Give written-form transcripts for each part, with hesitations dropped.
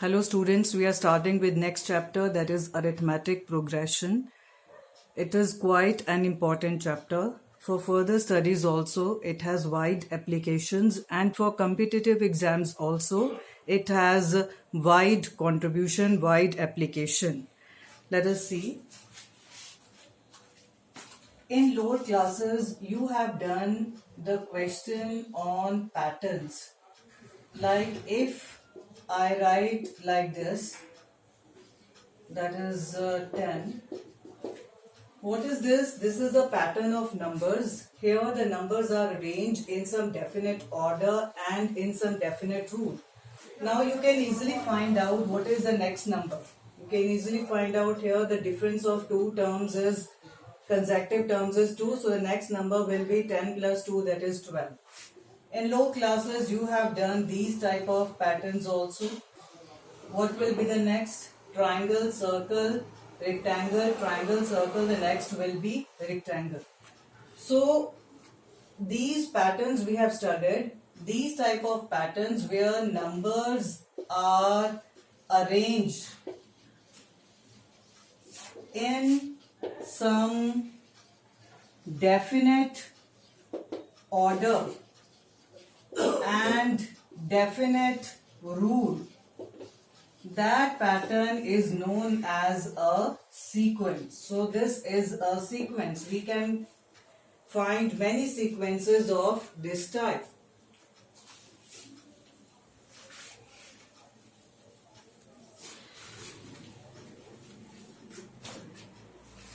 Hello students, we are starting with next chapter, that is arithmetic progression. It is quite an important chapter. For further studies also, it has wide applications, and for competitive exams also, it has wide contribution, wide application. Let us see. In lower classes, you have done the question on patterns. Like if I write like this, that is 10. What is this? This is a pattern of numbers. Here the numbers are arranged in some definite order and in some definite rule. Now you can easily find out what is the next number. You can easily find out here the difference of two terms is consecutive terms is 2. So the next number will be 10 plus 2, that is 12. In low classes you have done these type of patterns also. What will be the next? Triangle, circle, rectangle, triangle, circle. The next will be rectangle. So these patterns we have studied. These type of patterns where numbers are arranged in some definite order and definite rule. That pattern is known as a sequence. So this is a sequence. We can find many sequences of this type.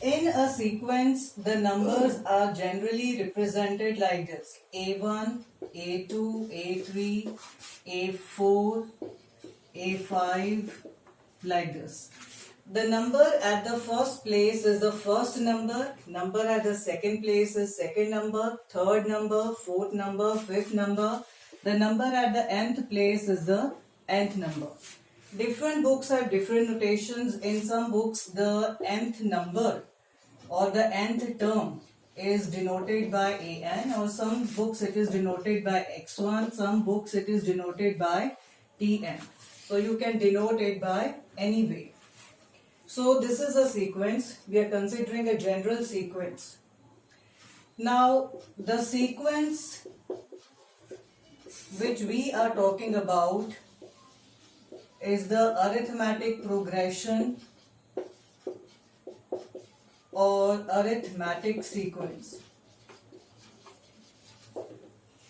In a sequence, the numbers are generally represented like this: A1, A2, A3, A4, A5, like this. The number at the first place is the first number, number at the second place is second number, third number, fourth number, fifth number. The number at the nth place is the nth number. Different books have different notations. In some books, the nth number or the nth term is denoted by an, or some books it is denoted by x1, some books it is denoted by tn. So you can denote it by any way. So this is a sequence. We are considering a general sequence. Now the sequence which we are talking about is the arithmetic progression or arithmetic sequence.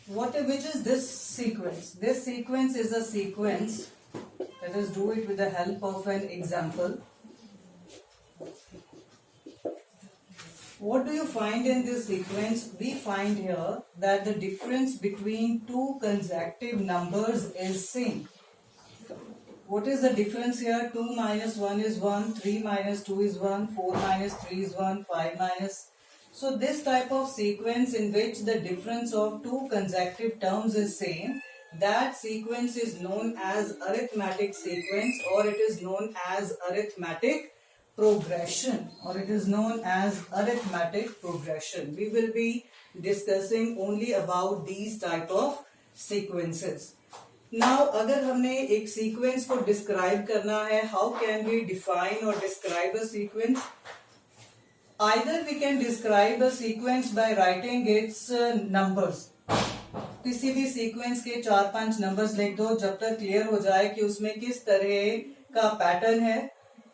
Which is this sequence? This sequence is a sequence. Let us do it with the help of an example. What do you find in this sequence? We find here that the difference between two consecutive numbers is same. What is the difference here? 2 minus 1 is 1, 3 minus 2 is 1, 4 minus 3 is 1, 5 minus. So this type of sequence in which the difference of two consecutive terms is same, that sequence is known as arithmetic sequence, or it is known as arithmetic progression, or it is known as arithmetic progression. We will be discussing only about these type of sequences. Now, अगर हमने एक sequence को describe करना है, how can we define or describe a sequence? Either we can describe a sequence by writing its numbers. किसी भी sequence के 4-5 numbers लिख दो, जब तक clear हो जाए कि उसमें किस तरह का pattern है,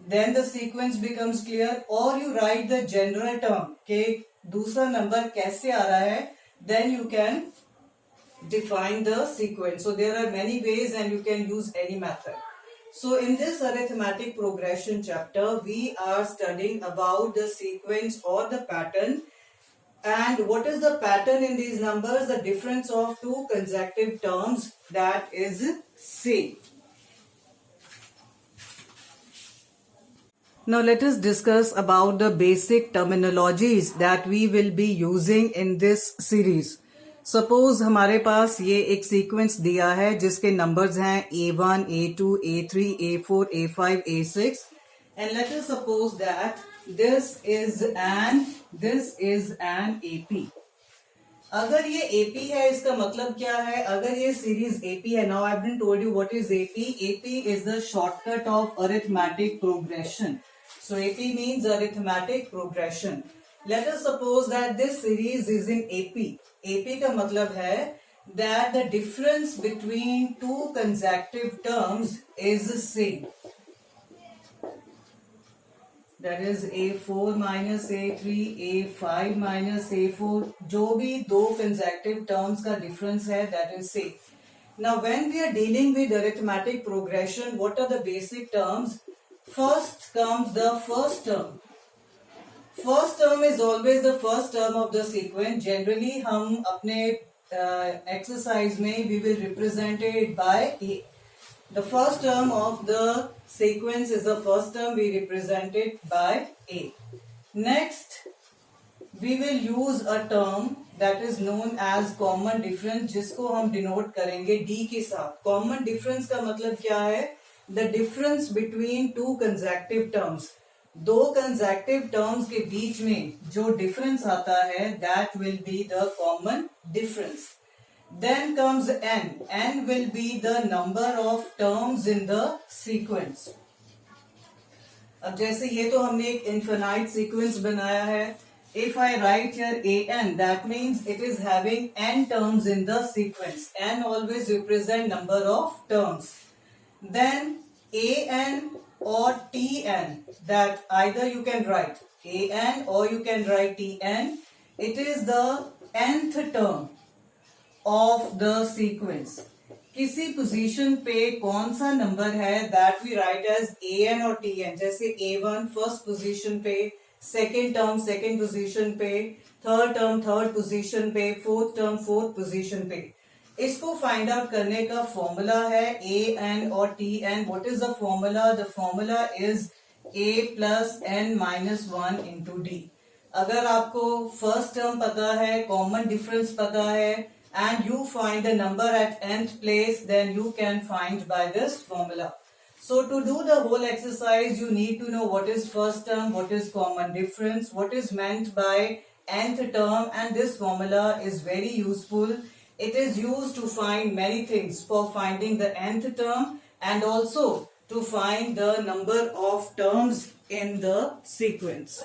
then the sequence becomes clear. Or you write the general term कि दूसरा number कैसे आ रहा है, then you can define the sequence. So there are many ways and you can use any method. So in this arithmetic progression chapter, we are studying about the sequence or the pattern. And what is the pattern in these numbers? The difference of two consecutive terms, that is same. Now let us discuss about the basic terminologies that we will be using in this series. Suppose हमारे पास ये एक sequence दिया है जिसके numbers हैं A1, A2, A3, A4, A5, A6, and let us suppose that this is an AP. अगर ये AP है इसका मतलब क्या है, अगर ये सीरीज AP है, now I have told you what is AP. AP is the shortcut of arithmetic progression. So AP means arithmetic progression. Let us suppose that this series is in AP. AP का मतलब है that the difference between two consecutive terms is the same. That is A4 minus A3, A5 minus A4. जो भी दो consecutive terms का difference है, that is same. Now, when we are dealing with arithmetic progression, what are the basic terms? First comes the first term. First term is always the first term of the sequence. Generally, हम अपने exercise में we will represent it by A. The first term of the sequence is the first term, we represent it by A. Next, we will use a term that is known as common difference, जिसको हम denote करेंगे D के साथ. Common difference का मतलब क्या है? The difference between two consecutive terms. दो consecutive terms के बीच में जो difference आता है, that will be the common difference. Then comes n. N will be the number of terms in the sequence. अब जैसे ये तो हमने एक infinite sequence बनाया है. If I write here an, that means it is having n terms in the sequence. N always represent number of terms. Then an or tn, that either you can write an or you can write tn. It is the nth term of the sequence. किसी position पे कौन सा number है, that we write as an or tn. जैसे a1 first position पे, second term second position पे, third term third position पे, fourth term fourth position पे. इसको फाइंड आउट करने का फॉर्मूला है an और tn. What is the formula? The formula is a plus n minus 1 into D. अगर आपको फर्स्ट टर्म पता है, कॉमन डिफरेंस पता है, and you find the number at nth place, then you can find by this formula. So to do the whole exercise, you need to know what is first term, what is common difference, what is meant by nth term, and this formula is very useful. It is used to find many things, for finding the nth term and also to find the number of terms in the sequence.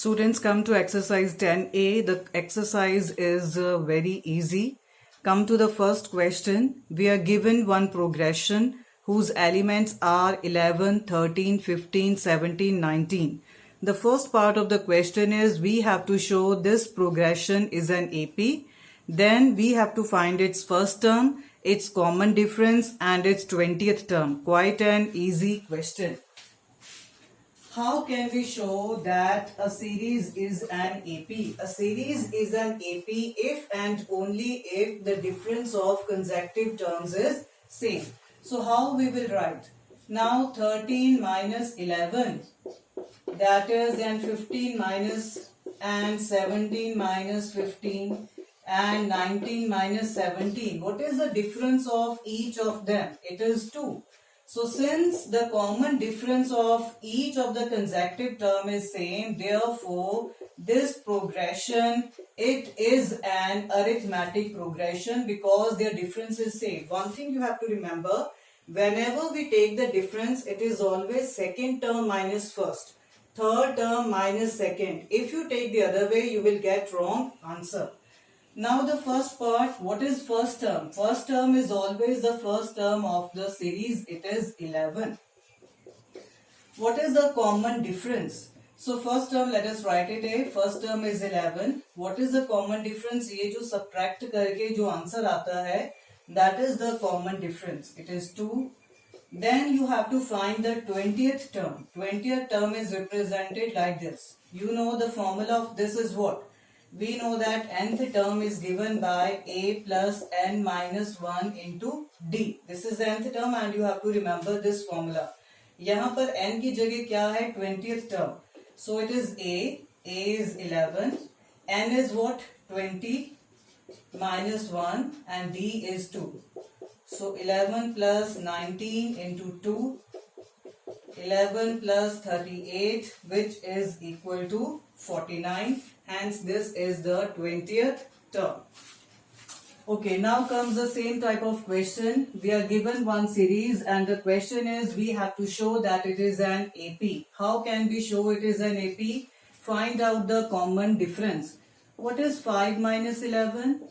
Students, come to exercise 10A. The exercise is very easy. Come to the first question. We are given one progression whose elements are 11, 13, 15, 17, 19. The first part of the question is we have to show this progression is an AP. Then we have to find its first term, its common difference and its 20th term. Quite an easy question. How can we show that a series is an AP? A series is an AP if and only if the difference of consecutive terms is same. So how we will write? Now 13 minus 11, that is, and 15 minus and 17 minus 15 and 19 minus 17. What is the difference of each of them? It is 2. So since the common difference of each of the consecutive term is same, therefore this progression, it is an arithmetic progression because their difference is same. One thing you have to remember, whenever we take the difference, it is always second term minus first, third term minus second. If you take the other way, you will get wrong answer. Now the first part, what is first term? First term is always the first term of the series, it is 11. What is the common difference? So first term, let us write it A. First term is 11. What is the common difference? ये जो subtract करके जो answer आता है, that is the common difference. It is 2. Then you have to find the 20th term. 20th term is represented like this. You know the formula of this is what? We know that nth term is given by a plus n minus 1 into d. This is the nth term and you have to remember this formula. यहाँ पर n की जगह क्या है? 20th term. So it is a is 11, n is what? 20 minus 1 and d is 2. So 11 plus 19 into 2, 11 plus 38, which is equal to 49. Hence, this is the 20th term. Okay, now comes the same type of question. We are given one series and the question is we have to show that it is an AP. How can we show it is an AP? Find out the common difference. What is 5 minus 11?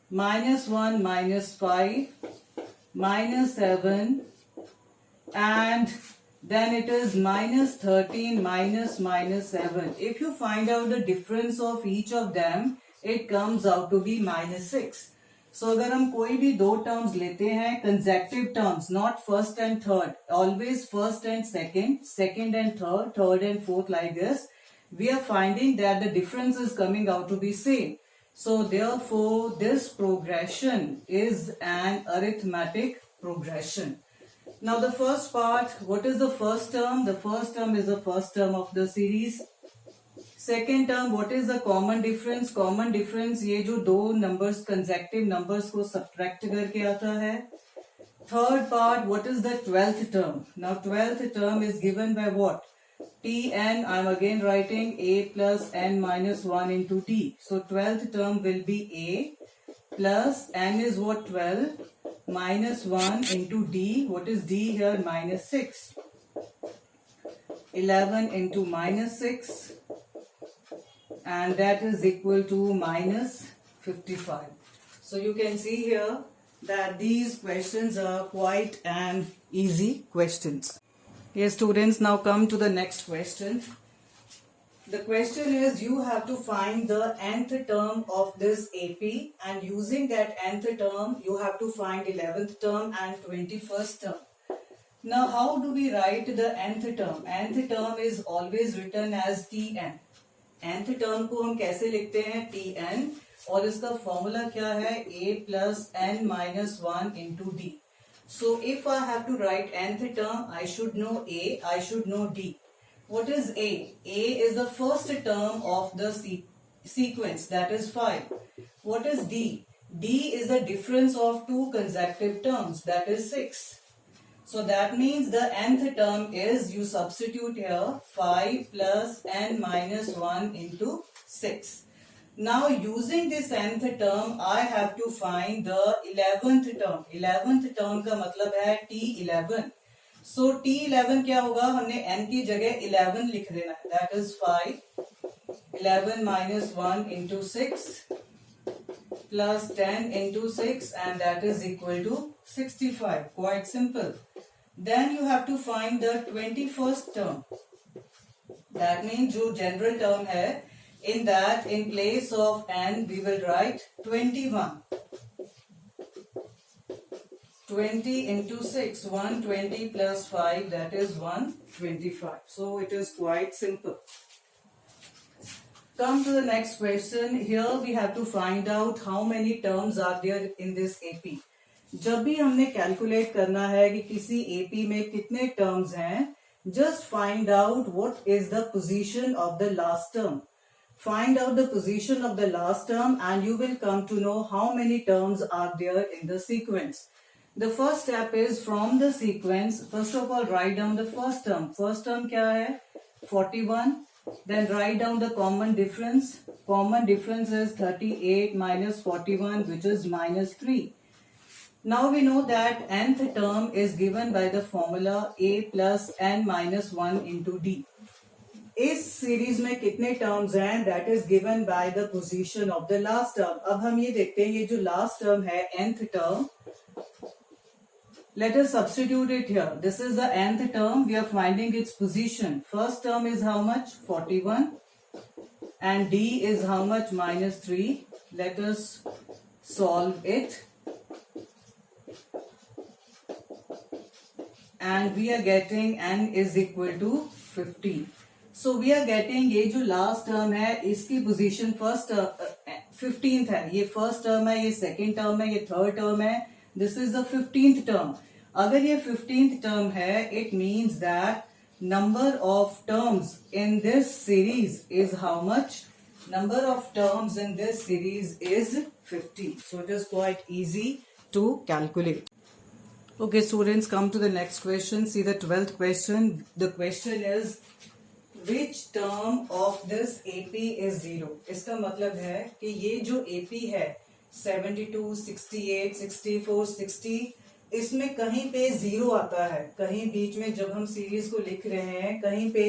Minus 1 minus 5 minus 7 and then it is minus 13 minus 7. If you find out the difference of each of them, it comes out to be minus 6. So अगर हम कोई भी दो terms लेते हैं consecutive terms, not first and third, always first and second, second and third, third and fourth, like this, we are finding that the difference is coming out to be same. So therefore this progression is an arithmetic progression. Now the first part, what is the first term? The first term is the first term of the series. Second term, what is the common difference? Common difference ये जो दो numbers consecutive numbers को subtract करके आता है. Third part, what is the 12th term? Now 12th term is given by what? Tn, I am again writing a plus n minus 1 into t. So 12th term will be a plus n is what? 12 minus 1 into d. What is d here? Minus 6. 11 into minus 6. And that is equal to minus 55. So you can see here that these questions are quite an easy questions. Yes, students, now come to the next question. The question is you have to find the nth term of this AP and using that nth term you have to find 11th term and 21st term. Now how do we write the nth term? Nth term is always written as Tn. nth term को हम कैसे लिखते हैं? Tn, और इसका formula क्या है? a plus n minus 1 into d. So if I have to write nth term, I should know a, I should know d. What is a? A is the first term of the sequence, that is 5. What is d? D is the difference of two consecutive terms, that is 6. So that means the nth term is, you substitute here 5 plus n minus 1 into 6. Now using this nth term, I have to find the 11th term. 11th term का मतलब है T11. So T11 क्या होगा? हमने n की जगह 11 लिख देना है. That is 5. 11 minus 1 into 6 plus 10 into 6 and that is equal to 65. Quite simple. Then you have to find the 21st term. That means जो general term है, in that in place of n we will write 21. 20 into 6, 120 plus 5, that is 125. So it is quite simple. Come to the next question. Here we have to find out how many terms are there in this AP. जब भी हमने calculate करना है कि किसी AP में कितने terms हैं, just find out what is the position of the last term. Find out the position of the last term and you will come to know how many terms are there in the sequence. The first step is from the sequence. First of all, write down the first term. First term क्या है? 41. Then write down the common difference. Common difference is 38 minus 41, which is minus 3. Now we know that nth term is given by the formula a plus n minus 1 into d. इस series में कितने terms हैं? That is given by the position of the last term. अब हम ये देखते हैं, ये जो last term है, nth term, let us substitute it here. This is the nth term. We are finding its position. First term is how much? 41. And d is how much? Minus 3. Let us solve it. And we are getting n is equal to 15. So we are getting ये जो last term है, इसकी position first 15th है. ये first term है, ये second term है, ये third term है. This is the 15th term. अगर ये 15th term है, it means that number of terms in this series is how much? Number of terms in this series is 50. So it is quite easy to calculate. Okay, students, come to the next question. See the 12th question. The question is, Which term of this AP is 0? इसका मतलब है कि ये जो AP है 72, 68, 64, 60, इसमें कहीं पे 0 आता है, कहीं बीच में जब हम सीरीज को लिख रहे हैं कहीं पे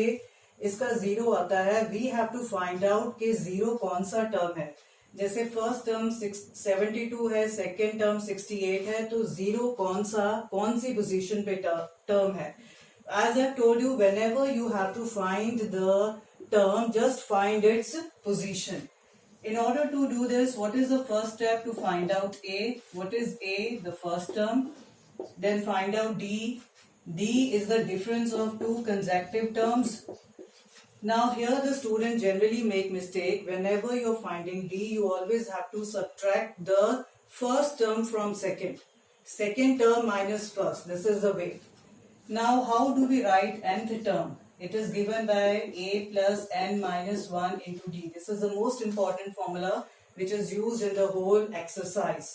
इसका 0 आता है. We have to find out कि 0 कौन सा टर्म है. जैसे फर्स्ट टर्म 72 है, सेकेंड टर्म 68 है, तो 0 कौन सी पोजीशन पे टर्म है. As I've told you, whenever you have to find the term, just find its position. In order to do this, what is the first step to find out A? What is A? The first term. Then find out D. D is the difference of two consecutive terms. Now here the student generally make mistake. Whenever you're finding D, you always have to subtract the first term from second. Second term minus first. This is the way. Now how do we write nth term? It is given by A plus n minus 1 into D. This is the most important formula which is used in the whole exercise.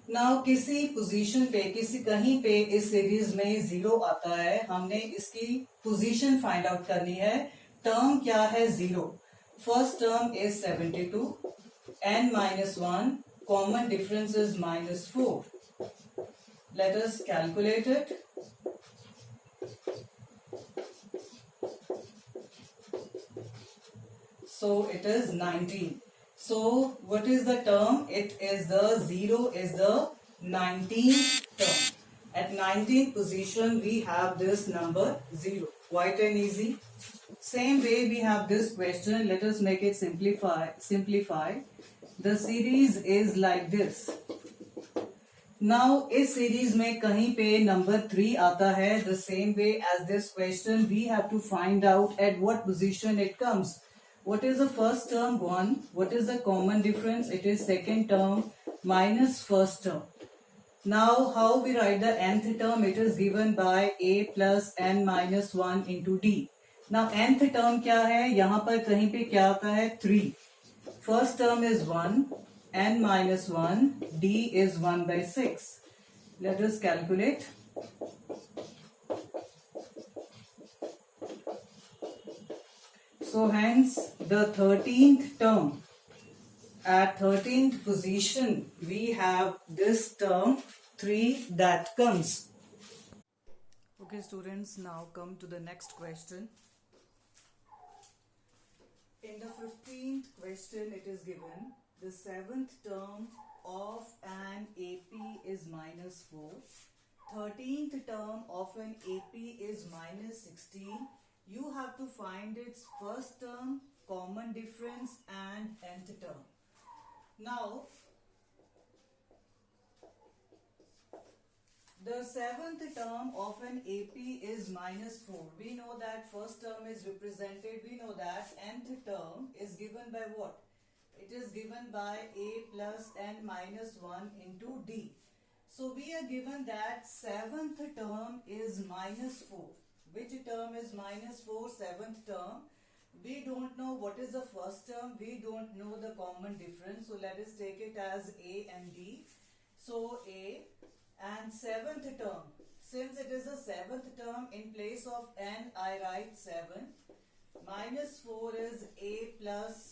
Now किसी position पे कहीं पे इस series में 0 आता है, हमने इसकी पोजीशन फाइंड आउट करनी है. टर्म क्या है? 0. First term is 72, n minus 1, common difference is -4. Let us calculate it. So it is 19. So what is the term? It is the 0 is the 19th term. At 19th position we have this number 0. Quite and easy. Same way we have this question. Let us make it simplify. The series is like this. Now इस series में कहीं पे number 3 आता है. The same way as this question, we have to find out at what position it comes. What is the first term? 1. What is the common difference? It is second term minus first term. Now how we write the nth term? It is given by A plus n minus 1 into D. Now nth term क्या है? यहाँ पर कहीं पे क्या आता है? 3. First term is 1. n minus 1, D is 1 by 6. Let us calculate. So hence the 13th term, at 13th position we have this term 3 that comes. Okay students, now come to the next question. In the 15th question it is given the 7th term of an AP is -4. 13th term of an AP is -16. You have to find its first term, common difference and nth term. Now, the 7th term of an AP is -4. We know that first term is represented. We know that nth term is given by what? It is given by A plus n minus 1 into D. So we are given that 7th term is -4. Which term is -4? 7th term. We don't know what is the first term. We don't know the common difference. So let us take it as A and D. So A and 7th term. Since it is a 7th term, in place of n I write 7. -4 is A plus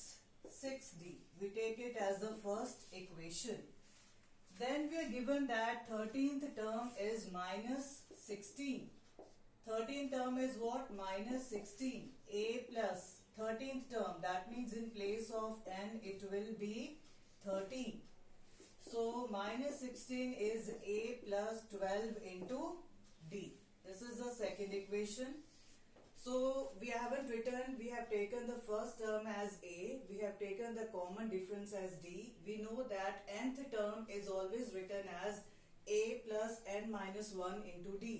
6D. We take it as the first equation. Then we are given that 13th term is -16. 13th term is what? -16. A plus 13th term. That means in place of n it will be 13. So -16 is A plus 12 into D. This is the second equation. So we haven't written, we have taken the first term as A, we have taken the common difference as D. We know that nth term is always written as A plus n minus 1 into D.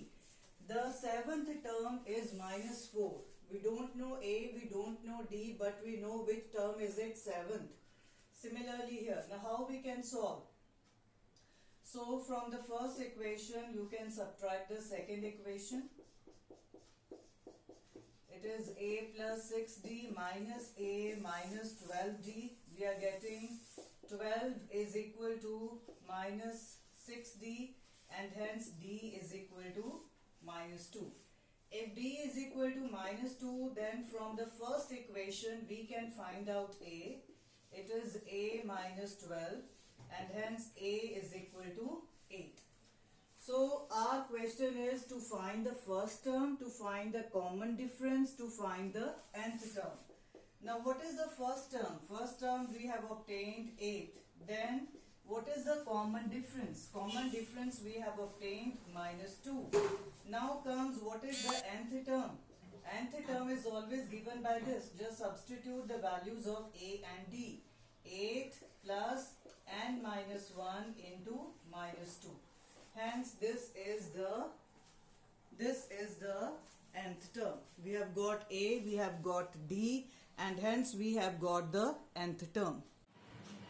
The 7th term is -4. We don't know A, we don't know D, but we know which term is it? 7th. Similarly here, now how we can solve? So from the first equation, you can subtract the second equation. It is A plus 6D minus A minus 12D. We are getting 12 is equal to minus 6D and hence D is equal to -2. If d is equal to minus 2, then from the first equation we can find out a. It is a minus 12, and hence a is equal to 8. So our question is to find the first term, to find the common difference, to find the nth term. Now what is the first term? First term we have obtained 8. Then what is the common difference? Common difference we have obtained minus 2. Now comes what is the nth term? Nth term is always given by this. Just substitute the values of a and d. 8 plus n minus 1 into minus 2. Hence this is the nth term. We have got a, we have got d, and hence we have got the nth term.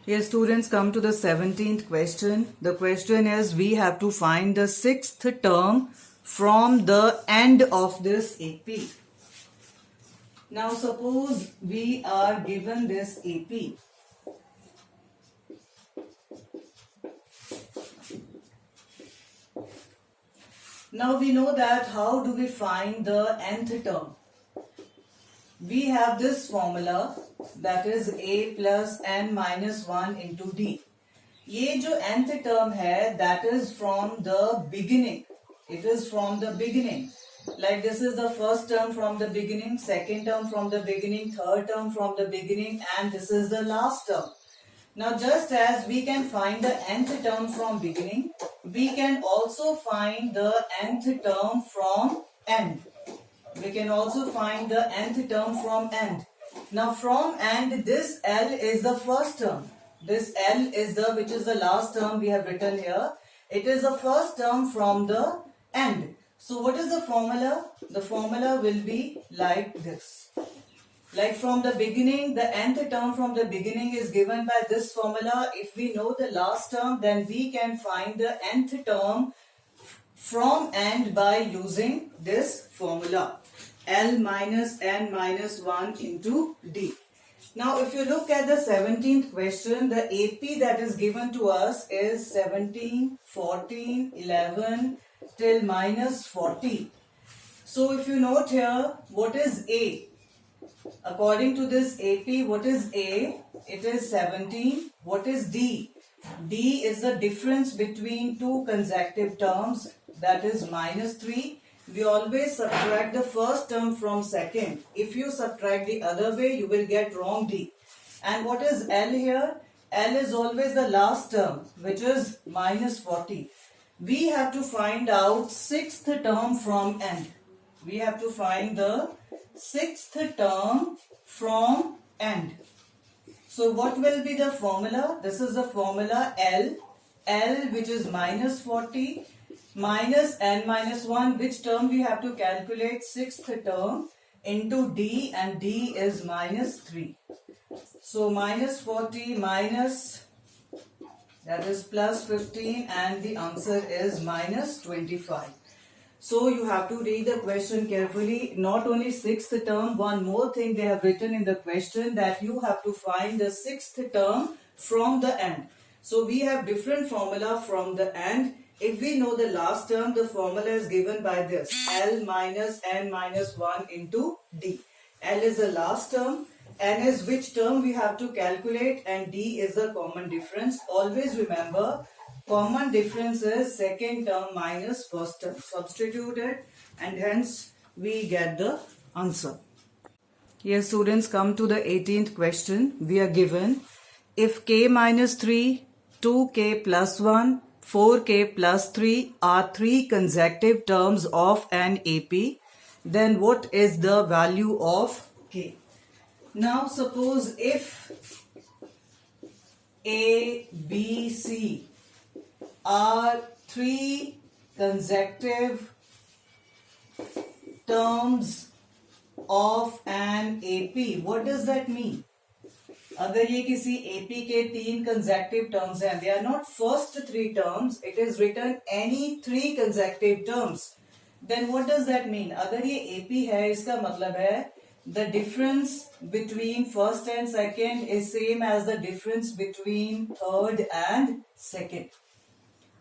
Here students, come to the 17th question. The question is we have to find the 6th term from the end of this AP. Now suppose we are given this AP. Now we know that how do we find the nth term? We have this formula, that is a plus n minus 1 into d. ये जो nth term है, that is from the beginning. It is from the beginning. Like this is the first term from the beginning, second term from the beginning, third term from the beginning, and this is the last term. Now just as we can find the nth term from beginning, we can also find the nth term from end. We can also find the nth term from end. Now from end, this L is the first term. This L is which is the last term we have written here. It is the first term from the end. So what is the formula? The formula will be like this. Like from the beginning, the nth term from the beginning is given by this formula. If we know the last term, then we can find the nth term from end by using this formula. L minus n minus 1 into d. Now if you look at the 17th question, the AP that is given to us is 17, 14, 11 till minus 40. So if you note here, what is A? According to this AP, what is A? It is 17. What is D? D is the difference between two consecutive terms, that is minus 3. We always subtract the first term from second. If you subtract the other way, you will get wrong D. And what is L here? L is always the last term, which is minus 40. We have to find out sixth term from end. We have to find the sixth term from end. So what will be the formula? This is the formula L. L, which is minus 40 minus n minus 1. Which term we have to calculate? Sixth term into D, and D is minus 3. So minus 40 minus, that is plus 15, and the answer is minus 25. So you have to read the question carefully. Not only sixth term, one more thing they have written in the question, that you have to find the sixth term from the end. So we have different formula from the end. If we know the last term, the formula is given by this. L minus n minus 1 into D. L is the last term. N is which term we have to calculate, and D is the common difference. Always remember, common difference is second term minus first term. Substitute it, and hence we get the answer. Here students, come to the 18th question. We are given, if k minus 3, 2k plus 1, 4k plus 3 are three consecutive terms of an AP, then what is the value of k? Now suppose if A, B, C are three consecutive terms of an AP, what does that mean? अगर ये किसी AP के तीन consecutive terms हैं, they are not first three terms, it is written any three consecutive terms. Then what does that mean? अगर ये AP है, इसका मतलब है the difference between first and second is same as the difference between third and second.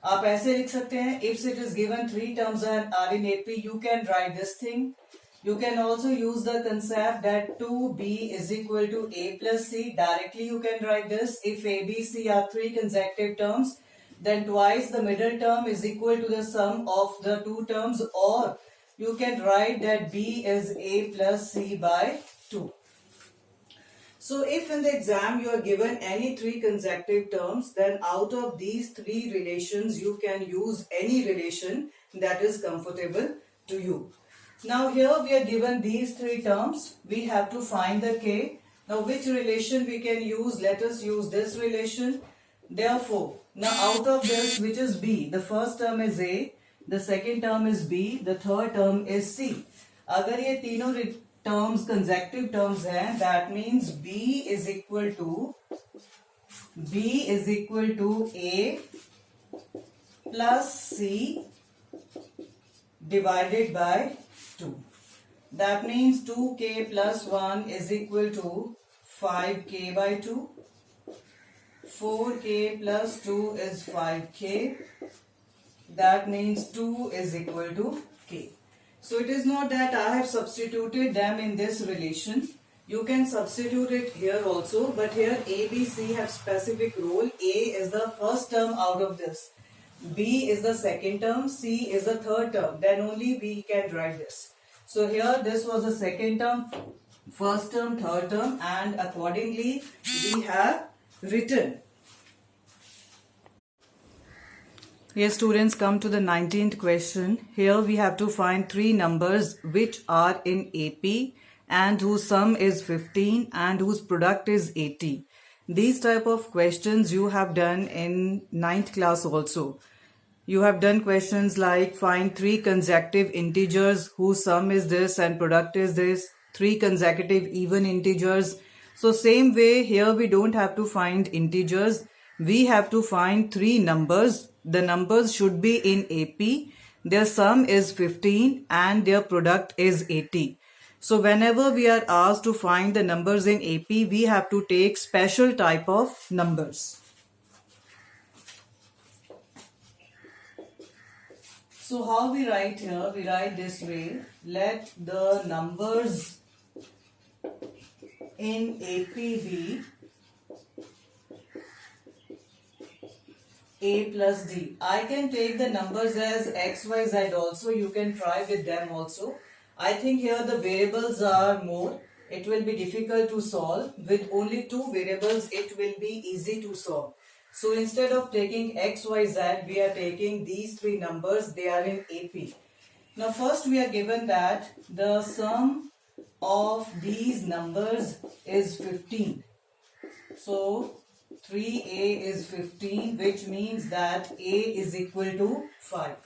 आप ऐसे लिख सकते हैं, if it is given 3 terms are in AP, you can write this thing. You can also use the concept that 2B is equal to A plus C. Directly you can write this. If A, B, C are 3 consecutive terms, then twice the middle term is equal to the sum of the 2 terms, or you can write that B is A plus C by 2. So if in the exam you are given any 3 consecutive terms, then out of these 3 relations you can use any relation that is comfortable to you. Now here we are given these 3 terms, we have to find the k. Now which relation we can use? Let us use this relation. Therefore, now out of this, which is b, the first term is a, the second term is b, the third term is c. अगर ये तीनों terms consecutive terms हैं, that means b is equal to a plus c divided by 2. That means 2k plus 1 is equal to 5k by 2. 4k plus 2 is 5k. That means 2 is equal to k. So it is not that I have substituted them in this relation. You can substitute it here also, but here A, B, C have specific role. A is the first term out of this. B is the second term. C is the third term. Then only we can write this. So here this was the second term, first term, third term, and accordingly we have written. Here students, come to the 19th question. Here we have to find 3 numbers which are in AP and whose sum is 15 and whose product is 80. These type of questions you have done in 9th class also. You have done questions like find 3 consecutive integers whose sum is this and product is this, 3 consecutive even integers. So same way here we don't have to find integers. We have to find 3 numbers. The numbers should be in AP. Their sum is 15 and their product is 80. So whenever we are asked to find the numbers in AP, we have to take special type of numbers. So how we write here? We write this way. Let the numbers in AP be A plus D. I can take the numbers as X, Y, Z also. You can try with them also. I think here the variables are more. It will be difficult to solve. With only 2 variables, it will be easy to solve. So instead of taking X, Y, Z, we are taking these 3 numbers. They are in AP. Now first we are given that the sum of these numbers is 15. So 3a is 15, which means that a is equal to 5.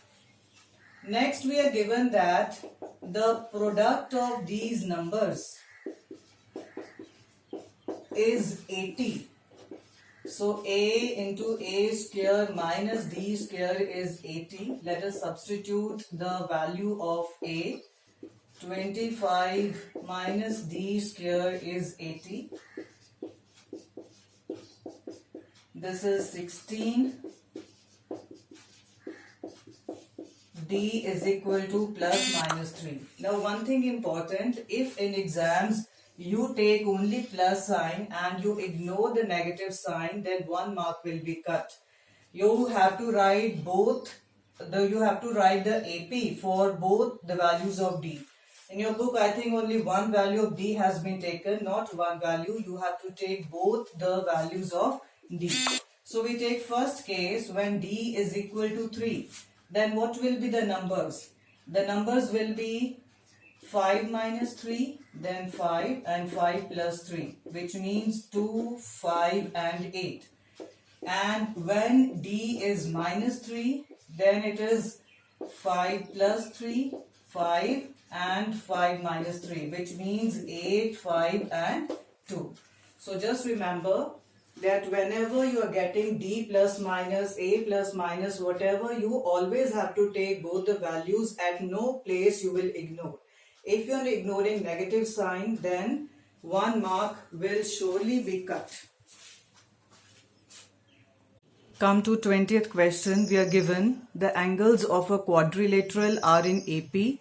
Next we are given that the product of these numbers is 80. So a into a square minus d square is 80. Let us substitute the value of a. 25 minus d square is 80. This is 16. D is equal to plus minus 3. Now one thing important, if in exams you take only plus sign and you ignore the negative sign, then 1 mark will be cut. You have to write the AP for both the values of D. In your book, I think only one value of D has been taken, not one value. You have to take both the values of D. So we take first case when D is equal to 3. Then what will be the numbers? The numbers will be 5 minus 3, then 5 and 5 plus 3, which means 2, 5 and 8. And when D is minus 3, then it is 5 plus 3, 5 and 5 minus 3, which means 8, 5 and 2. So just remember that whenever you are getting D plus minus, A plus minus, whatever, you always have to take both the values. At no place you will ignore. If you are ignoring negative sign, then 1 mark will surely be cut. Come to 20th question. We are given the angles of a quadrilateral are in AP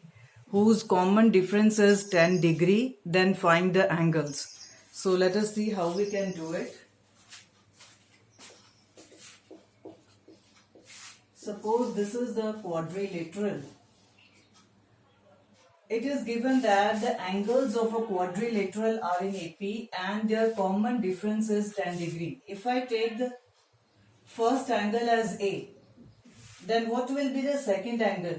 whose common difference is 10 degree. Then find the angles. So let us see how we can do it. Suppose this is the quadrilateral. It is given that the angles of a quadrilateral are in AP and their common difference is 10 degree. If I take the first angle as A, then what will be the second angle?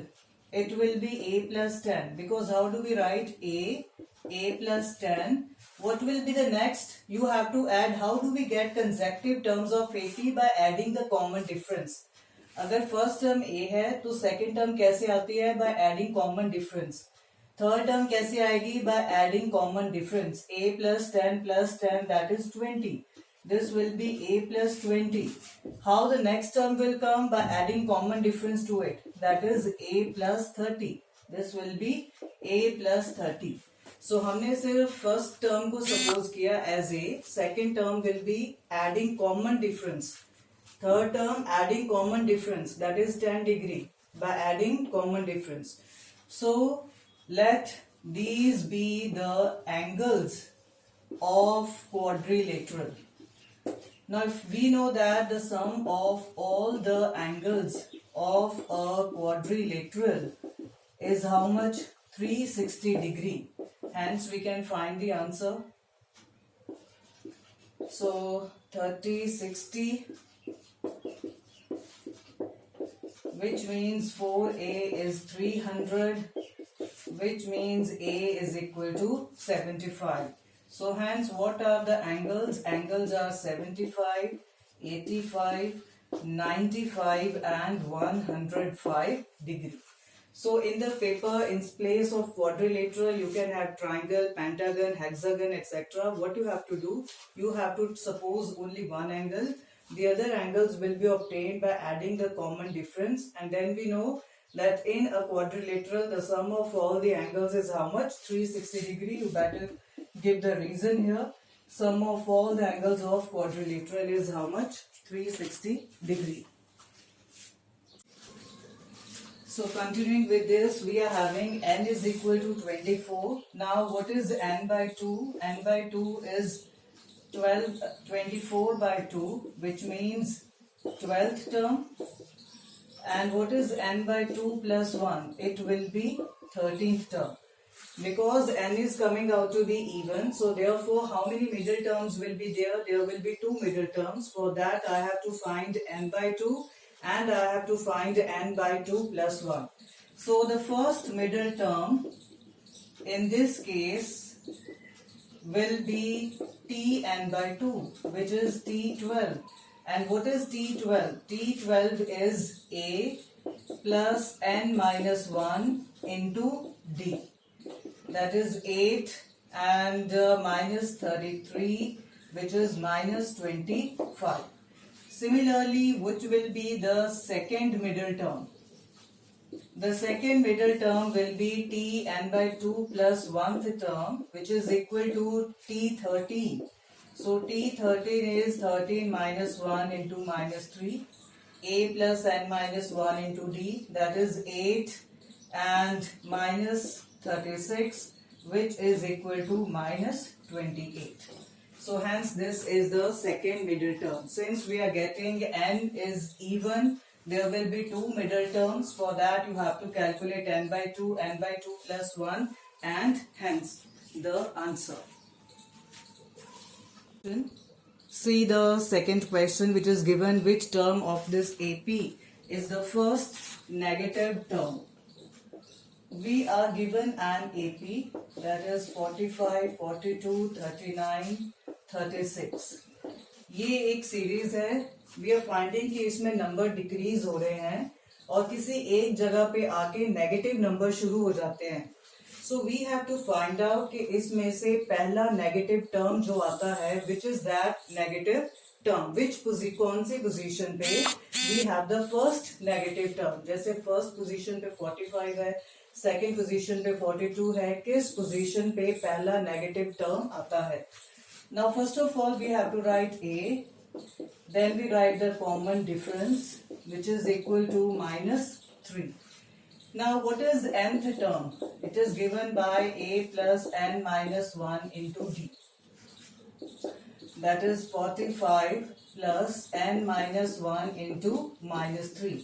It will be A plus 10, because how do we write A plus 10? What will be the next? You have to add. How do we get consecutive terms of AP? By adding the common difference. अगर first term A है तो second term कैसे आती है? By adding common difference. Third term कैसे आएगी? By adding common difference. A plus 10 that is 20. This will be A plus 20. How the next term will come? By adding common difference to it. That is A plus 30. This will be A plus 30. So हमने सिर्फ first term को suppose किया as A. Second term will be adding common difference. Third term adding common difference, that is 10 degree by adding common difference. So let these be the angles of quadrilateral. Now if we know that the sum of all the angles of a quadrilateral is how much? 360 degree. Hence we can find the answer. So 30, 60, which means 4A is 300, which means A is equal to 75. So hence what are the angles? Angles are 75, 85, 95 and 105 degree. So in the paper, in place of quadrilateral, you can have triangle, pentagon, hexagon, etc. What you have to do? You have to suppose only one angle. The other angles will be obtained by adding the common difference, and then we know that in a quadrilateral the sum of all the angles is how much? 360 degree. You better give the reason here. Sum of all the angles of quadrilateral is how much? 360 degree. So continuing with this, we are having n is equal to 24. Now what is n by 2? N by 2 is 24 by 2, which means 12th term. And what is n by 2 plus 1? It will be 13th term. Because n is coming out to be even, so therefore how many middle terms will be there? There will be 2 middle terms. For that I have to find n by 2 and I have to find n by 2 plus 1. So the first middle term in this case will be Tn by 2, which is T12. And what is T12? T12 is A plus n minus 1 into D. That is 8 and minus 33, which is minus 25. Similarly, which will be the second middle term? The second middle term will be Tn by 2 plus 1th term, which is equal to T13. So T13 is 13 minus 1 into minus 3. A plus n minus 1 into D, that is 8 and minus 36, which is equal to minus 28. So hence this is the second middle term. Since we are getting n is even, there will be 2 middle terms. For that you have to calculate n by 2 plus 1, and hence the answer. See the second question, which is given which term of this AP is the first negative term. We are given an AP, that is 45, 42, 39, 36. ये एक series है. We are finding कि इसमें number decrease हो रहे हैं और किसी एक जगह पे आके नेगेटिव नंबर शुरू हो जाते हैं. So we have to find out कि इसमें से पहला नेगेटिव टर्म जो आता है, which is that negative term, which कौन सी पोजीशन पे we have the first negative term. जैसे फर्स्ट पोजीशन पे 45 है, सेकेंड पोजीशन पे 42 है, किस पोजीशन पे पहला नेगेटिव टर्म आता है. Now first of all we have to write A. Then we write the common difference, which is equal to -3. Now what is nth term? It is given by a plus n minus 1 into d. That is 45 plus n minus 1 into -3.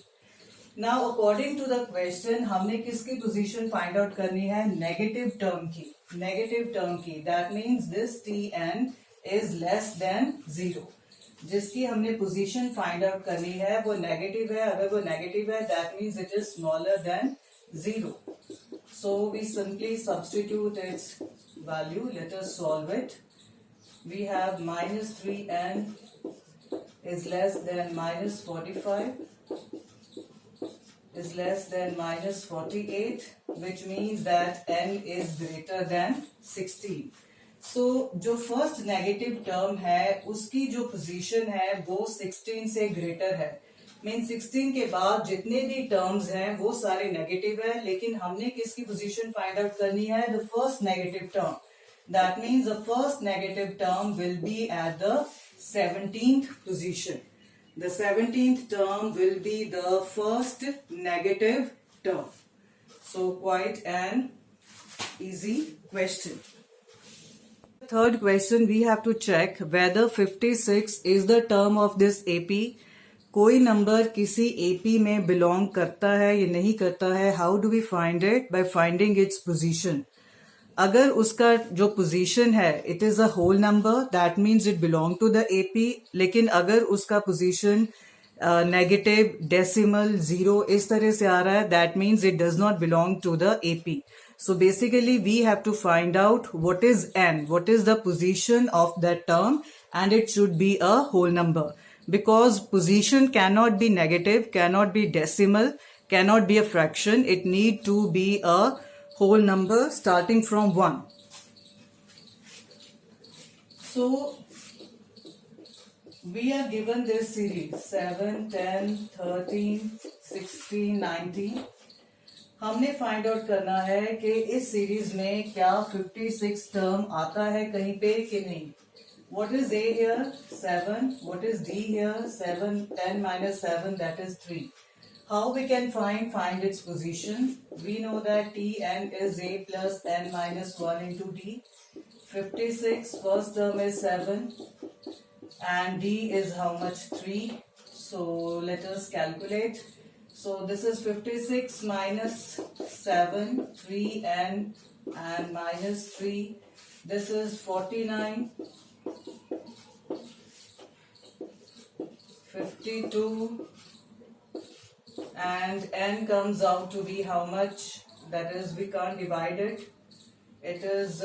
Now according to the question, हमने किसकी position find out करनी है? Negative term की. Negative term की. That means this Tn is less than 0. जिसकी हमने position find out करनी है वो नेगेटिव है. अगर वो नेगेटिव है that means it is smaller than 0. So we simply substitute its value. Let us solve it. We have -3n is less than -45 is less than -48, which means that n is greater than 16. So जो first negative term है उसकी जो position है वो 16 से greater है. Mean 16 के बाद जितने भी टर्म्स हैं वो सारे नेगेटिव है, लेकिन हमने किसकी पोजीशन फाइंड आउट करनी है? The first negative term. That means the first negative term will B at the 17th position. The 17th term will be the first negative term. So quite an easy question. Third question, we have to check whether 56 is the term of this AP. कोई number किसी AP में belong करता है या नहीं करता है. How do we find it? By finding its position. अगर उसका जो पोजीशन है it is a whole number, that means it belong to the AP. लेकिन अगर उसका पोजीशन नेगेटिव, डेसिमल, 0 इस तरह से आ रहा है, that means it does not belong to the AP. So basically we have to find out what is n, what is the position of that term, and it should be a whole number. Because position can not be negative, can not be decimal, can not be a fraction. It need to be a whole number starting from 1. So we are given this series 7, 10, 13, 16, 19. हमने find out करना है कि इस series में क्या 56 term आता है कहीं पे कि नहीं. What is A here? 7. What is D here? 7. 10 minus 7, that is 3. How we can find its position? We know that Tn is A plus n minus 1 into D. 56, first term is 7 and D is how much? 3. So let us calculate. So this is 56 minus 7, 3n and minus 3. This is 49, 52, and n comes out to be how much? That is, we can't divide it. It is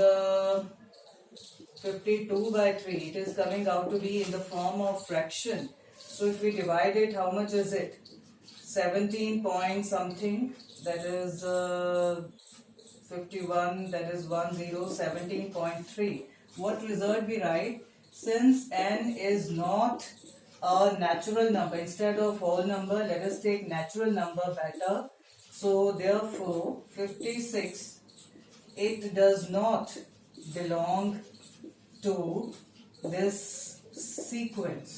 52 by 3. It is coming out to be in the form of fraction. So if we divide it, how much is it? 17 point something. That is 51. That is 17.3. What result we write? Since n is not a natural number, instead of whole number, let us take natural number better. So therefore 56, it does not belong to this sequence.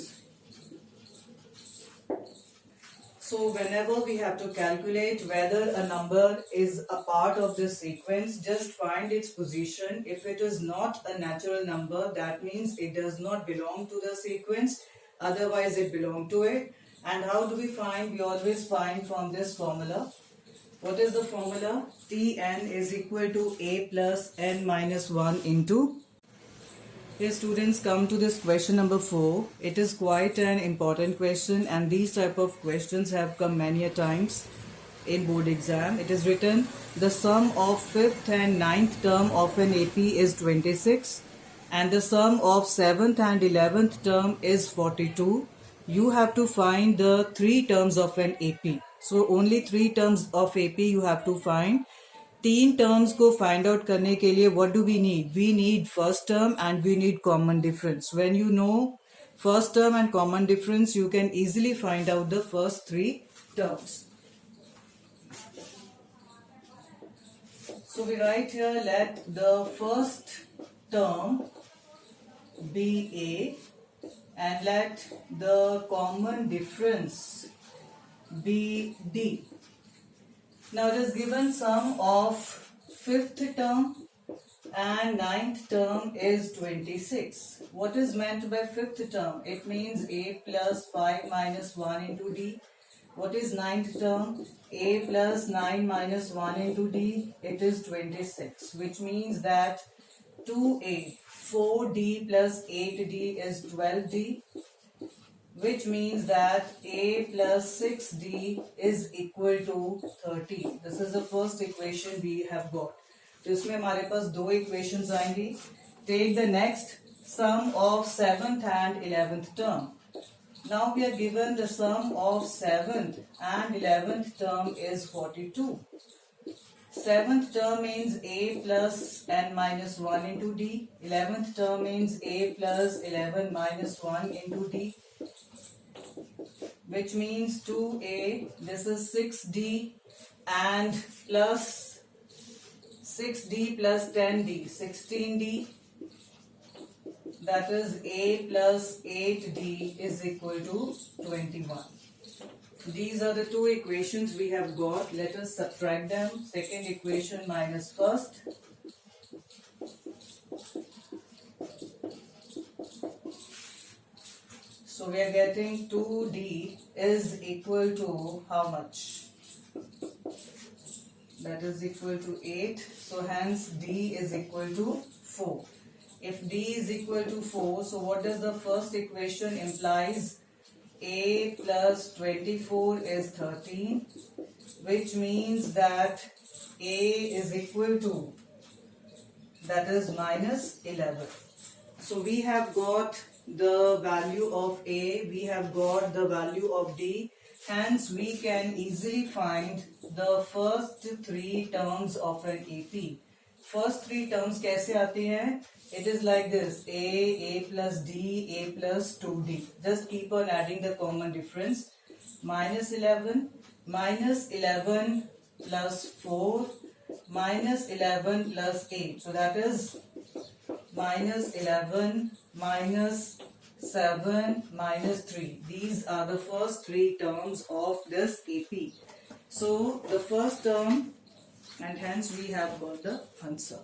So whenever we have to calculate whether a number is a part of this sequence, just find its position. If it is not a natural number, that means it does not belong to the sequence. Otherwise it belongs to it. And how do we find? We always find from this formula. What is the formula? Tn is equal to A plus n minus 1 into. Here students, come to this question number 4. It is quite an important question, and these type of questions have come many a times in board exam. It is written, the sum of 5th and 9th term of an AP is 26. And the sum of 7th and 11th term is 42. You have to find the 3 terms of an AP. So only 3 terms of AP you have to find. 3 terms को find out करने के लिए what do we need? We need first term and we need common difference. When you know first term and common difference, you can easily find out the first 3 terms. So we write here, let the first term be A and let the common difference be D. Now it is given sum of fifth term and ninth term is 26. What is meant by fifth term? It means a plus 5 minus 1 into d. What is ninth term? A plus 9 minus 1 into d. It is 26, which means that 2a 4d plus 8d is 12d, which means that a plus 6d is equal to 30. This is the first equation we have got. तो इसमें हमारे पास दो equations आएंगी. Take the next sum of 7th and 11th term. Now we are given the sum of 7th and 11th term is 42. 7th term means a plus n minus 1 into d. 11th term means a plus 11 minus 1 into d, which means 2a, this is 6d and plus 6d plus 10d, 16d, that is a plus 8d is equal to 21. These are the two equations we have got. Let us subtract them. Second equation minus first. So we are getting 2d is equal to how much? That is equal to 8. So hence d is equal to 4. If d is equal to 4, so what does the first equation implies? A plus 24 is 13, which means that a is equal to, that is minus 11. So we have got the value of a, we have got the value of d. Hence, we can easily find the first three terms of an AP. First three terms कैसे आती हैं? It is like this: a plus d, a plus 2d. Just keep on adding the common difference. Minus 11 plus 4 minus 11 plus 8. So that is minus 11 minus 7 minus 3. These are the first three terms of this AP. So the first term, and hence we have got the answer.